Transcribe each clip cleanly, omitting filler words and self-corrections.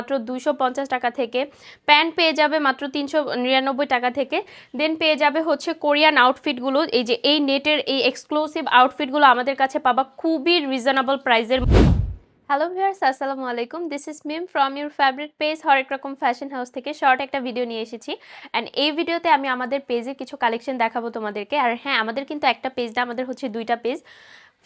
মাত্র 250 টাকা থেকে, প্যান্ট পেয়ে যাবে মাত্র 399 টাকা থেকে। দেন পেয়ে যাবে হচ্ছে কোরিয়ান আউটফিটগুলো, এই যে এই নেটের এই এক্সক্লুসিভ আউটফিটগুলো আমাদের কাছে পাবা খুবই রিজনেবল প্রাইসের। হ্যালো ভিউয়ার্স, আসসালামু আলাইকুম। This is Mim from your favourite page Harek Rakam fashion house থেকে শর্ট একটা ভিডিও নিয়ে এসেছি। অ্যান্ড এই ভিডিওতে আমি আমাদের পেজে কিছু কালেকশন দেখাবো তোমাদেরকে। আর হ্যাঁ, আমাদের কিন্তু একটা পেজ না, আমাদের হচ্ছে দুইটা পেজ।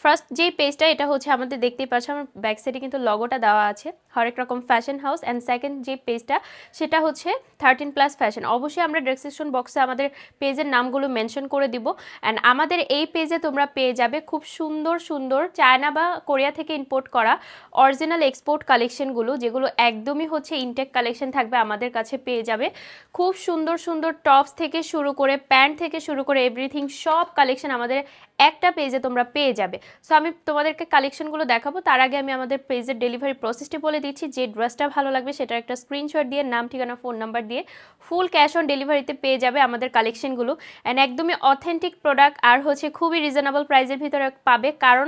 ফার্স্ট যে পেজটা, এটা হচ্ছে আমাদের দেখতেই পাচ্ছ, আমার ব্যাক সাইডে কিন্তু লগোটা দেওয়া আছে হরেক Rakam fashion house. And second যে পেজটা, সেটা হচ্ছে 13+ ফ্যাশন। অবশ্যই আমরা ডেসক্রিপশন বক্সে আমাদের পেজের নামগুলো মেনশন করে দিব। অ্যান্ড আমাদের এই পেজে তোমরা পেয়ে যাবে খুব সুন্দর সুন্দর চায়না বা কোরিয়া থেকে ইম্পোর্ট করা অরিজিনাল এক্সপোর্ট কালেকশনগুলো, যেগুলো একদমই হচ্ছে ইনটেক কালেকশন থাকবে, আমাদের কাছে পেয়ে যাবে। খুব সুন্দর সুন্দর টপস থেকে শুরু করে প্যান্ট থেকে শুরু করে এভরিথিং, সব কালেকশন আমাদের একটা পেজে তোমরা পেয়ে যাবে। সো আমি তোমাদেরকে কালেকশনগুলো দেখাবো, তার আগে আমি আমাদের পেজের ডেলিভারি প্রসেসটি বলে দিচ্ছি। যে ড্রেসটা ভালো লাগবে সেটার একটা স্ক্রিনশট দিয়ে নাম, ঠিকানা, ফোন নাম্বার দিয়ে ফুল ক্যাশ অন ডেলিভারিতে পেয়ে যাবে আমাদের কালেকশনগুলো। অ্যান্ড একদমই অথেন্টিক প্রোডাক্ট আর হচ্ছে খুবই রিজনেবল প্রাইসের ভিতরে পাবে, কারণ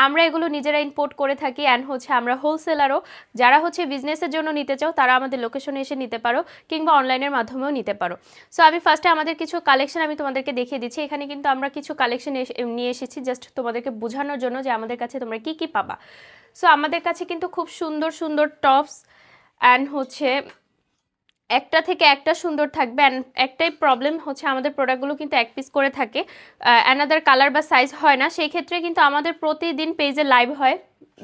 আমরা এগুলো নিজেরা ইম্পোর্ট করে থাকি। অ্যান্ড হচ্ছে আমরা হোলসেলারও, যারা হচ্ছে বিজনেসের জন্য নিতে চাও তারা আমাদের লোকেশনে এসে নিতে পারো, কিংবা অনলাইনের মাধ্যমেও নিতে পারো। সো আমি ফার্স্টে আমাদের কিছু কালেকশন আমি তোমাদেরকে দেখিয়ে দিচ্ছি। এখানে কিন্তু আমরা কিছু কালেকশন নিয়ে এসেছি জাস্ট তোমাদেরকে বোঝানোর জন্য যে আমাদের কাছে তোমরা কি কি পাবা। সো আমাদের কাছে কিন্তু খুব সুন্দর সুন্দর টপস অ্যান্ড হচ্ছে একটা থেকে একটা সুন্দর থাকবে। অ্যান্ড একটাই প্রবলেম হচ্ছে আমাদের প্রোডাক্টগুলো কিন্তু এক পিস করে থাকে, অ্যানাদার কালার বা সাইজ হয় না। সেই ক্ষেত্রে কিন্তু আমাদের প্রতিদিন পেজে লাইভ হয়,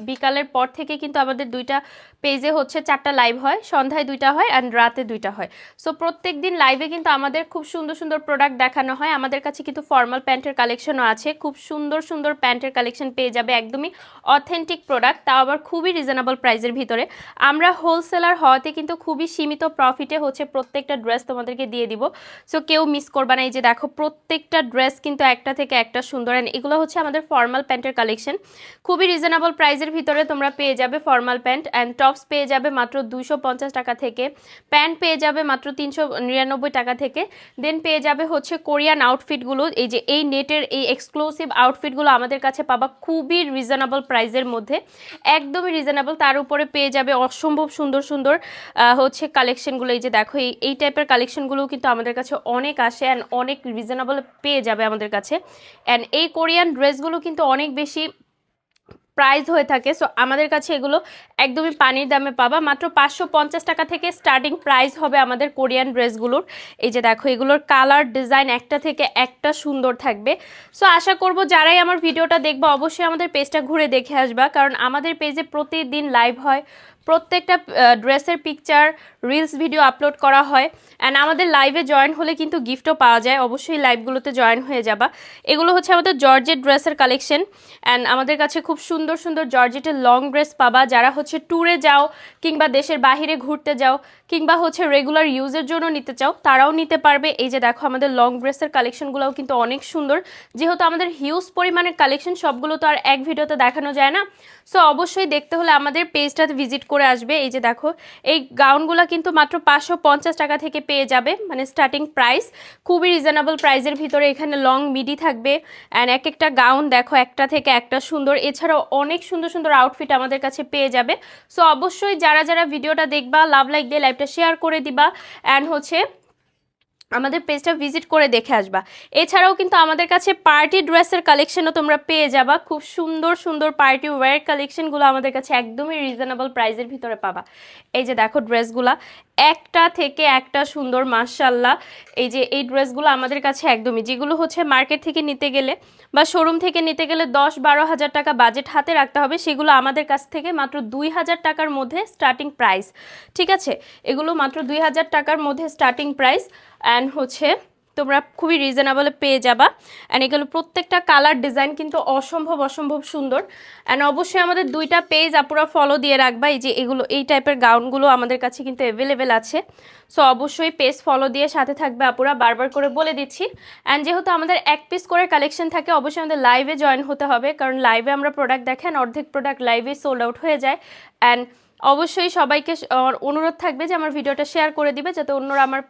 বিকালের পর থেকে কিন্তু আমাদের দুইটা পেজে হচ্ছে 4টা লাইভ হয়, সন্ধ্যায় 2টা হয় অ্যান্ড রাতে 2টা হয়। সো প্রত্যেক দিন লাইভে কিন্তু আমাদের খুব সুন্দর সুন্দর প্রোডাক্ট দেখানো হয়। আমাদের কাছে কিন্তু ফর্মাল প্যান্টের কালেকশনও আছে, খুব সুন্দর সুন্দর প্যান্টের কালেকশন পেয়ে যাবে, একদমই অথেন্টিক প্রোডাক্ট, তাও আবার খুবই রিজনেবল প্রাইসের ভিতরে। আমরা হোলসেলার হওয়াতে কিন্তু খুবই সীমিত প্রফিটে হচ্ছে প্রত্যেকটা ড্রেস তোমাদেরকে দিয়ে দিব। সো কেউ মিস করবা না। এই যে দেখো, প্রত্যেকটা ড্রেস কিন্তু একটা থেকে একটা সুন্দর। অ্যান্ড এগুলো হচ্ছে আমাদের ফর্মাল প্যান্টের কালেকশন, খুবই রিজনেবল প্রাইসের ভিতরে তোমরা পেয়ে যাবে ফর্মাল প্যান্ট। অ্যান্ড টপস পেয়ে যাবে মাত্র 250 টাকা থেকে, প্যান্ট পেয়ে যাবে মাত্র 399 টাকা থেকে। দেন পেয়ে যাবে হচ্ছে কোরিয়ান আউটফিটগুলো, এই যে এই নেটের এই এক্সক্লুসিভ আউটফিটগুলো আমাদের কাছে পাবা খুবই রিজনেবল প্রাইসের মধ্যে, একদমই রিজনেবল। তার উপরে পেয়ে যাবে অসম্ভব সুন্দর সুন্দর হচ্ছে কালেকশনগুলো। এই যে দেখো, এই টাইপের কালেকশনগুলো কিন্তু আমাদের কাছে অনেক আসে অ্যান্ড অনেক রিজনেবল পেয়ে যাবে আমাদের কাছে। অ্যান্ড এই কোরিয়ান ড্রেসগুলো কিন্তু অনেক বেশি প্রাইস হয়ে থাকে। সো আমাদের কাছে এগুলো একদমই পানির দামে পাবা, মাত্র 550 টাকা থেকে স্টার্টিং প্রাইস হবে আমাদের কোরিয়ান ড্রেসগুলোর। এই যে দেখো, এগুলোর কালার ডিজাইন একটা থেকে একটা সুন্দর থাকবে। সো আশা করব যারাই আমার ভিডিওটা দেখবা অবশ্যই আমাদের পেজটা ঘুরে দেখে আসবা, কারণ আমাদের পেজে প্রতিদিন লাইভ হয়, প্রত্যেকটা ড্রেসের পিকচার রিলস ভিডিও আপলোড করা হয়। অ্যান্ড আমাদের লাইভে জয়েন হলে কিন্তু গিফটও পাওয়া যায়, অবশ্যই লাইভগুলোতে জয়েন হয়ে যাবা। এগুলো হচ্ছে আমাদের জর্জেট ড্রেসের কালেকশন। অ্যান্ড আমাদের কাছে খুব সুন্দর সুন্দর জর্জেটের লং ড্রেস পাবা, যারা হচ্ছে ট্যুরে যাও কিংবা দেশের বাহিরে ঘুরতে যাও কিংবা হচ্ছে রেগুলার ইউজের জন্য নিতে চাও তারাও নিতে পারবে। এই যে দেখো, আমাদের লং ড্রেসের কালেকশনগুলোও কিন্তু অনেক সুন্দর। যেহেতু আমাদের হিউজ পরিমাণের কালেকশন, সবগুলো তো আর এক ভিডিওতে দেখানো যায় না। সো অবশ্যই দেখতে হলে আমাদের পেজটাতে ভিজিট করে আসবে। এই যে দেখো, এই গাউনগুলো কিন্তু মাত্র 550 টাকা থেকে পেয়ে যাবে, মানে স্টার্টিং প্রাইস, খুবই রিজনেবল প্রাইসের ভিতরে। এখানে লং মিডি থাকবে অ্যান্ড এক একটা গাউন দেখো একটা থেকে একটা সুন্দর। এছাড়াও অনেক সুন্দর সুন্দর আউটফিট আমাদের কাছে পেয়ে যাবে। সো অবশ্যই যারা যারা ভিডিওটা দেখবা লাভ লাইক দিয়ে লাইভটা শেয়ার করে দিবা অ্যান্ড হচ্ছে আমাদের পেজটা ভিজিট করে দেখে আসবা। এছাড়াও কিন্তু আমাদের কাছে পার্টি ড্রেসের কালেকশনও তোমরা পেয়ে যাবা, খুব সুন্দর সুন্দর পার্টি ওয়্যার কালেকশনগুলো আমাদের কাছে একদমই রিজনেবল প্রাইসের ভিতরে পাবা। এই যে দেখো, ড্রেসগুলা একটা থেকে একটা সুন্দর, মাশাআল্লাহ। এই যে এই ড্রেসগুলো আমাদের কাছে একদমই, যেগুলো হচ্ছে মার্কেট থেকে নিতে গেলে বা শোরুম থেকে নিতে গেলে 10-12 হাজার টাকা বাজেট হাতে রাখতে হবে, সেগুলো আমাদের কাছ থেকে মাত্র 2000 টাকার মধ্যে স্টার্টিং প্রাইস। ঠিক আছে, এগুলো মাত্র 2000 টাকার মধ্যে স্টার্টিং প্রাইস। অ্যান্ড হচ্ছে তোমরা খুবই রিজনেবলে পেয়ে যাবা। অ্যান্ড এগুলো প্রত্যেকটা কালার ডিজাইন কিন্তু অসম্ভব অসম্ভব সুন্দর। অ্যান্ড অবশ্যই আমাদের দুইটা পেজ আপুরা ফলো দিয়ে রাখবা। এই যে এগুলো, এই টাইপের গাউনগুলো আমাদের কাছে কিন্তু অ্যাভেলেবেল আছে। সো অবশ্যই পেজ ফলো দিয়ে সাথে থাকবে আপুরা, বারবার করে বলে দিচ্ছি। অ্যান্ড যেহেতু আমাদের এক পিস করে কালেকশন থাকে, অবশ্যই আমাদের লাইভে জয়েন হতে হবে, কারণ লাইভে আমরা প্রোডাক্ট দেখেন অর্ধেক প্রোডাক্ট লাইভে সোল্ড আউট হয়ে যায়। অ্যান্ড অবশ্যই সবাইকে অনুরোধ থাকবে যে আমার ভিডিওটা শেয়ার করে দিবে, যাতে অন্যরা আমার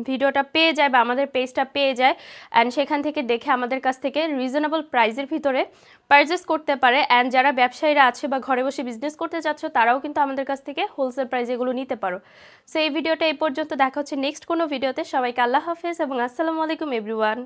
ভিডিওটা পেয়ে যায় বা আমাদের পেজটা পেয়ে যায় অ্যান্ড সেখান থেকে দেখে আমাদের কাছ থেকে রিজনেবল প্রাইসের ভিতরে পারচেস করতে পারে। অ্যান্ড যারা ব্যবসায়ীরা আছে বা ঘরে বসে বিজনেস করতে চাচ্ছ তারাও কিন্তু আমাদের কাছ থেকে হোলসেল প্রাইসে এগুলো নিতে পারো। সো এই ভিডিওটা এই পর্যন্ত, দেখা হচ্ছে নেক্সট কোনো ভিডিওতে। সবাইকে আল্লাহ হাফেজ এবং আসসালামু আলাইকুম এভরিওয়ান।